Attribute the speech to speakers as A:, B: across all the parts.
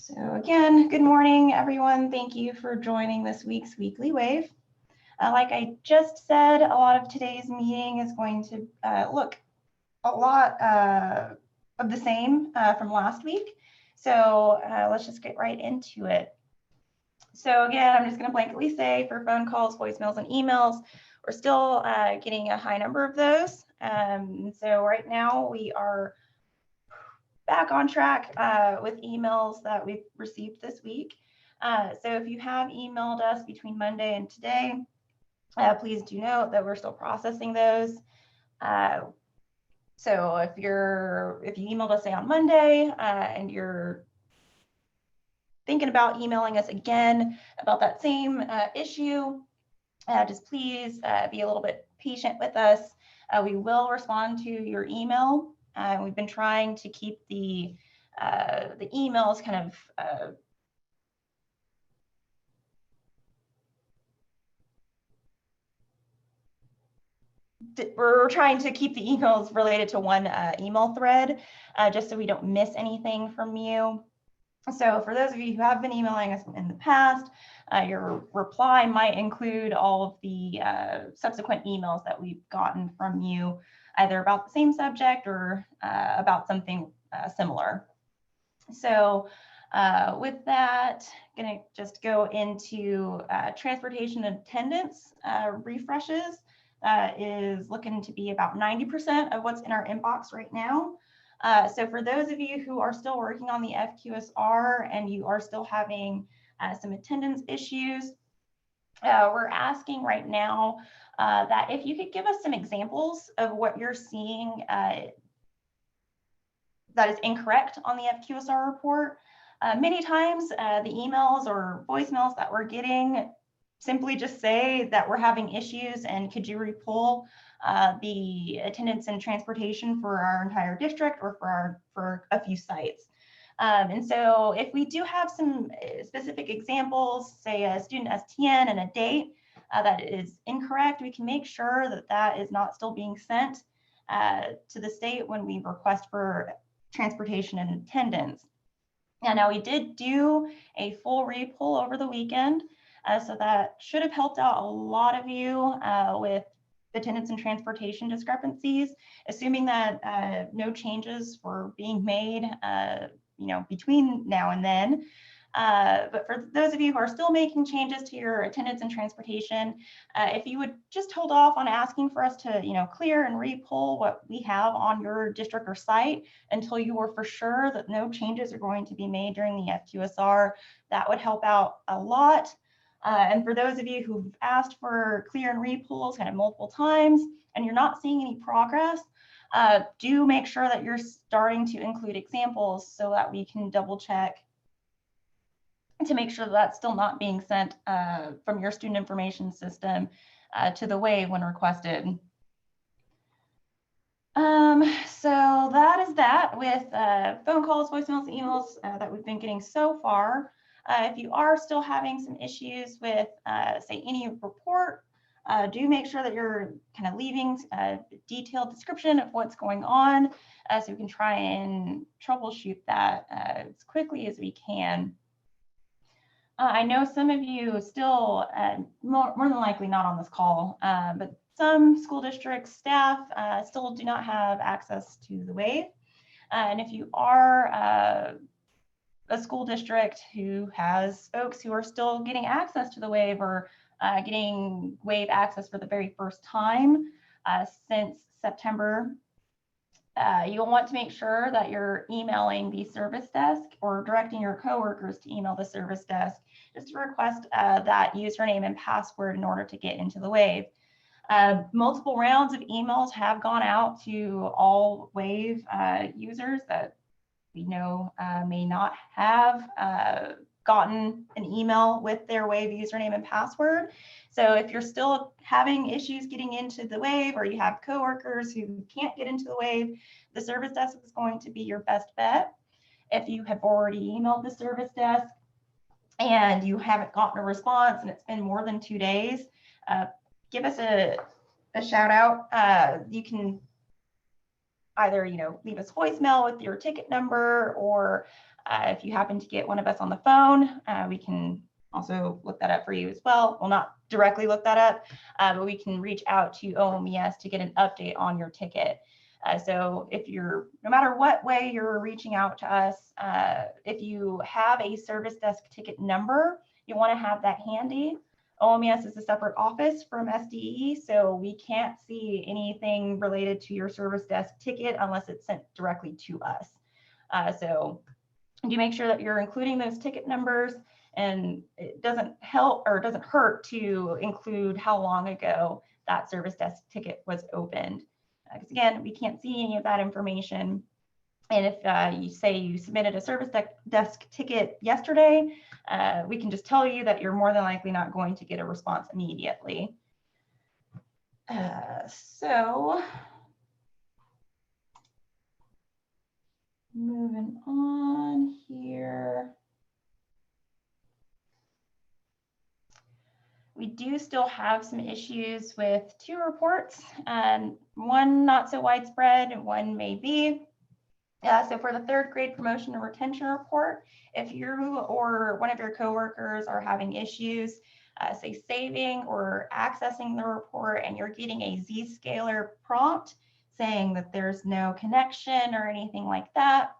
A: So again, good morning, everyone. Thank you for joining this week's Weekly Wave. Like I just said, a lot of today's meeting is going to look a lot of the same from last week. So let's just get right into it. So again, I'm just going to blanketly say for phone calls, voicemails, and emails, we're still getting a high number of those. So right now we are back on track with emails that we've received this week. So if you have emailed us between Monday and today, please do note that we're still processing those. So if you emailed us say on Monday and you're thinking about emailing us again about that same issue, just please be a little bit patient with us. We will respond to your email. We've been trying to keep the emails kind of we're trying to keep the emails related to one email thread, just so we don't miss anything from you. So for those of you who have been emailing us in the past, your reply might include all of the subsequent emails that we've gotten from you, either about the same subject or about something similar. So with that, I'm going to just go into transportation attendance refreshes. That is looking to be about 90% of what's in our inbox right now. So for those of you who are still working on the FQSR and you are still having some attendance issues, we're asking right now that if you could give us some examples of what you're seeing that is incorrect on the FQSR report. Many times the emails or voicemails that we're getting simply just say that we're having issues and could you repull the attendance and transportation for our entire district or for a few sites. And so if we do have some specific examples, say a student STN and a date that is incorrect, we can make sure that that is not still being sent to the state when we request for transportation and attendance. And now we did do a full repull over the weekend, so that should have helped out a lot of you with attendance and transportation discrepancies, assuming that no changes were being made between now and then. But for those of you who are still making changes to your attendance and transportation, if you would just hold off on asking for us to clear and repull what we have on your district or site until you are for sure that no changes are going to be made during the FQSR, that would help out a lot. And for those of you who've asked for clear and repulls kind of multiple times and you're not seeing any progress, do make sure that you're starting to include examples so that we can double check to make sure that that's still not being sent from your student information system to the WAVE when requested. So that is that with phone calls, voicemails, emails that we've been getting so far. If you are still having some issues with, say, any report, do make sure that you're kind of leaving a detailed description of what's going on so we can try and troubleshoot that as quickly as we can. I know some of you still, more than likely not on this call, but some school district staff still do not have access to the WAVE. And if you are a school district who has folks who are still getting access to the WAVE or getting WAVE access for the very first time since September, you'll want to make sure that you're emailing the service desk or directing your coworkers to email the service desk just to request that username and password in order to get into the WAVE. Multiple rounds of emails have gone out to all WAVE users that we know may not have gotten an email with their WAVE username and password. So if you're still having issues getting into the WAVE or you have coworkers who can't get into the WAVE, the service desk is going to be your best bet. If you have already emailed the service desk and you haven't gotten a response and it's been more than 2 days, give us a shout out. You can either leave us voicemail with your ticket number or If you happen to get one of us on the phone, we can also look that up for you as well. We'll not directly look that up, but we can reach out to OMES to get an update on your ticket. So if you're, no matter what way you're reaching out to us, if you have a service desk ticket number, you want to have that handy. OMES is a separate office from SDE, so we can't see anything related to your service desk ticket unless it's sent directly to us. So do make sure that you're including those ticket numbers, and it doesn't help or doesn't hurt to include how long ago that service desk ticket was opened. Because again, we can't see any of that information. And if you say you submitted a service desk ticket yesterday, we can just tell you that you're more than likely not going to get a response immediately. So moving on here. We do still have some issues with 2 reports, and one not so widespread, and one may be. So for the 3rd grade promotion and retention report, if you or one of your coworkers are having issues, say saving or accessing the report, and you're getting a Z-scaler prompt saying that there's no connection or anything like that,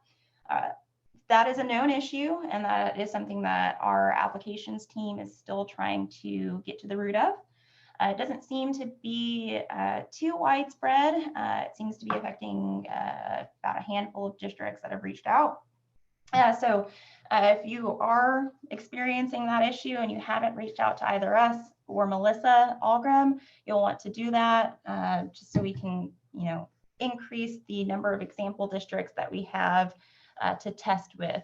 A: that is a known issue, and that is something that our applications team is still trying to get to the root of. It doesn't seem to be too widespread. It seems to be affecting about a handful of districts that have reached out. So if you are experiencing that issue and you haven't reached out to either us or Melissa Algram, you'll want to do that just so we can, increase the number of example districts that we have to test with.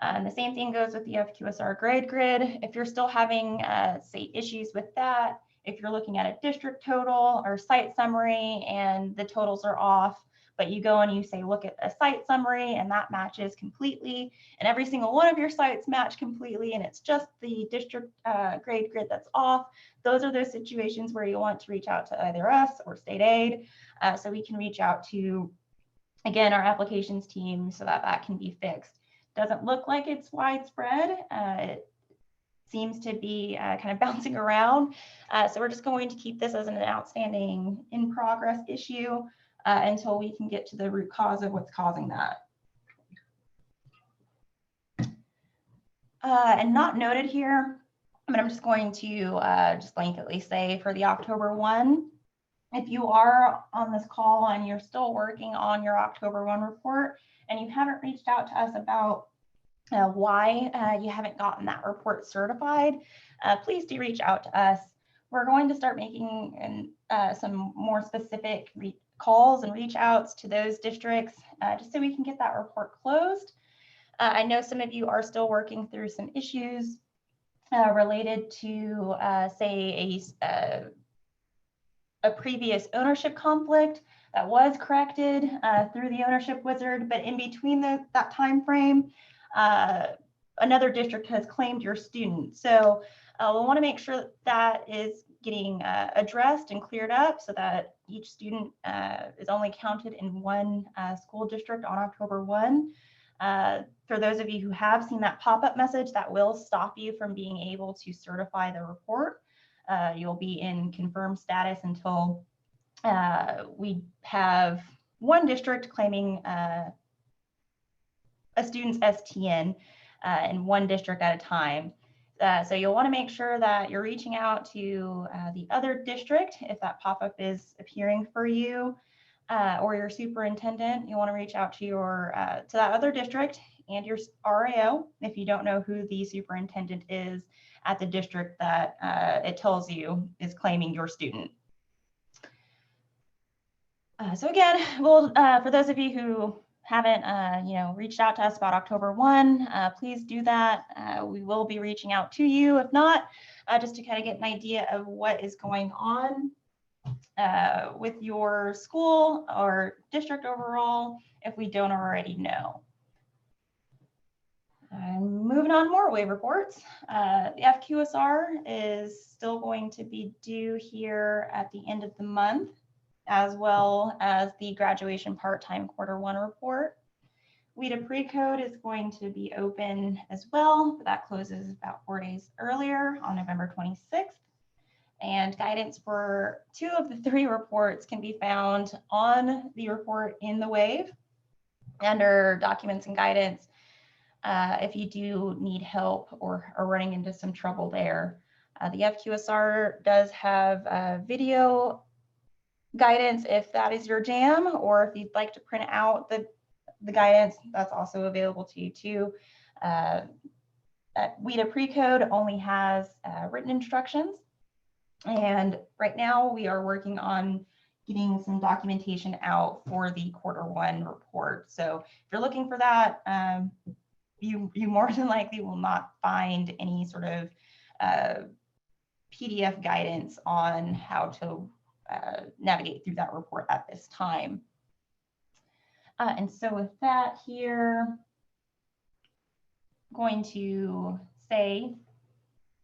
A: And the same thing goes with the FQSR grade grid. If you're still having, say, issues with that, if you're looking at a district total or site summary and the totals are off, but you go and you say, look at a site summary and that matches completely, and every single one of your sites match completely, and it's just the district grade grid that's off, those are those situations where you want to reach out to either us or state aid, so we can reach out to, again, our applications team so that that can be fixed. Doesn't look like it's widespread. It seems to be kind of bouncing around. So we're just going to keep this as an outstanding in progress issue until we can get to the root cause of what's causing that. And not noted here, but I'm just going to just blanketly say for the October 1, if you are on this call and you're still working on your October 1 report and you haven't reached out to us about why you haven't gotten that report certified, please do reach out to us. We're going to start making some more specific calls and reach outs to those districts just so we can get that report closed. I know some of you are still working through some issues related to, say, a previous ownership conflict that was corrected through the ownership wizard, but in between that time frame, another district has claimed your student. So we want to make sure that that is getting addressed and cleared up so that each student is only counted in one school district on October 1. For those of you who have seen that pop-up message, that will stop you from being able to certify the report. You'll be in confirmed status until we have one district claiming a student's STN in one district at a time. So you'll want to make sure that you're reaching out to the other district if that pop-up is appearing for you, or your superintendent. You want to reach out to your to that other district and your RAO if you don't know who the superintendent is at the district that it tells you is claiming your student. So again, we'll for those of you who haven't reached out to us about October 1, please do that. We will be reaching out to you. If not, just to kind of get an idea of what is going on with your school or district overall, if we don't already know. Moving on, more waiver reports. The FQSR is still going to be due here at the end of the month, as well as the graduation part-time quarter 1 report. WIDA pre-code is going to be open as well, but that closes about 4 days earlier on November 26th. And guidance for 2 of the 3 reports can be found on the report in the wave under documents and guidance if you do need help or are running into some trouble there. The FQSR does have video guidance if that is your jam, or if you'd like to print out the guidance, that's also available to you too. WIDA pre-code only has written instructions. And right now we are working on getting some documentation out for the Q1 report. So if you're looking for that, you more than likely will not find any sort of PDF guidance on how to navigate through that report at this time. And so with that here, I'm going to say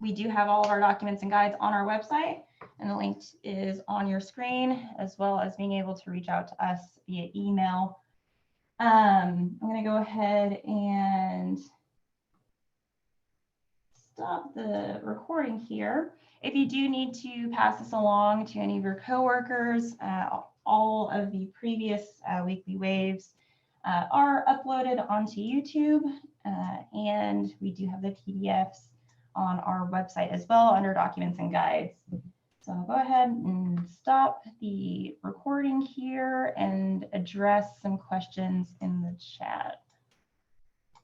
A: we do have all of our documents and guides on our website, and the link is on your screen, as well as being able to reach out to us via email. I'm going to go ahead and stop the recording here. If you do need to pass this along to any of your coworkers, all of the previous weekly waves are uploaded onto YouTube, and we do have the PDFs on our website as well under documents and guides. So I'll go ahead and stop the recording here and address some questions in the chat.